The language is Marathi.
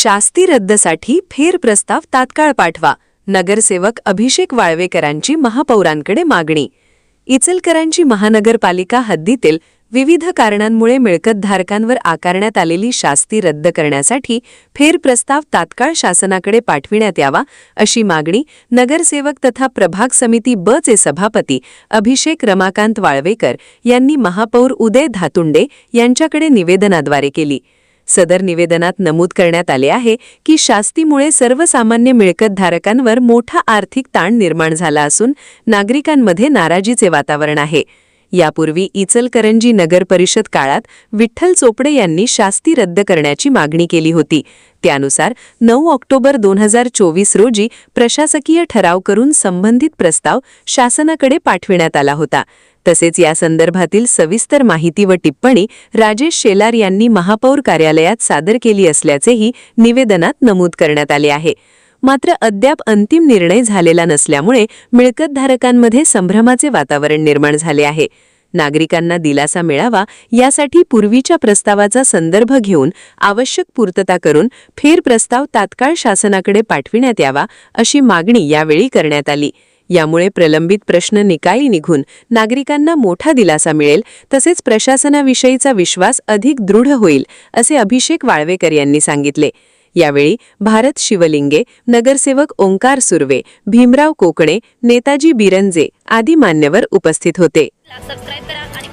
शास्ती रद्दसाठी फेर प्रस्ताव तात्काळ पाठवा. नगरसेवक अभिषेक वाळवेकरांची महापौरांकडे मागणी. इचलकरंजी महानगरपालिका हद्दीतील विविध कारणांमुळे मिळकतधारकांवर आकारण्यात आलेली शास्ती रद्द करण्यासाठी फेर प्रस्ताव तात्काळ शासनाकडे पाठविण्यात यावा, अशी मागणी नगरसेवक तथा प्रभाग समिती ब चे सभापती अभिषेक रमाकांत वाळवेकर यांनी महापौर उदय धातुंडे यांच्याकडे निवेदनाद्वारे केली. सदर निवेदनात नमूद करण्यात आले आहे की शास्तीमुळे सर्वसामान्य मिळकतधारकांवर मोठा आर्थिक ताण निर्माण झाला असून नागरिकांमध्ये नाराजीचे वातावरण आहे. यापूर्वी इचलकरंजी नगर परिषद काळात विठ्ठल चोपडे यांनी शास्ती रद्द करण्याची मागणी केली होती. त्यानुसार 9 ऑक्टोबर 2024 रोजी प्रशासकीय ठराव करून संबंधित प्रस्ताव शासनाकडे पाठविण्यात आला होता. तसेच या संदर्भातील सविस्तर माहिती व टिप्पणी राजेश शेलार यांनी महापौर कार्यालयात सादर केली असल्याचेही निवेदनात नमूद करण्यात आले आहे. मात्र अद्याप अंतिम निर्णय झालेला नसल्यामुळे मिळकतधारकांमध्ये संभ्रमाचे वातावरण निर्माण झाले आहे. नागरिकांना दिलासा मिळावा यासाठी पूर्वीच्या प्रस्तावाचा संदर्भ घेऊन आवश्यक पूर्तता करून फेर प्रस्ताव तात्काळ शासनाकडे पाठविण्यात यावा, अशी मागणी यावेळी करण्यात आली. यामुळे प्रलंबित प्रश्न निकाली निघून नागरिकांना मोठा दिलासा मिळेल, तसेच प्रशासनाविषयीचा विश्वास अधिक दृढ होईल, असे अभिषेक वाळवेकर यांनी सांगितले. यावेळी भारत शिवलिंगे, नगरसेवक ओंकार सुर्वे, भीमराव कोकणे, नेताजी बिरंजे आदी मान्यवर उपस्थित होते. सबस्क्राइब करा.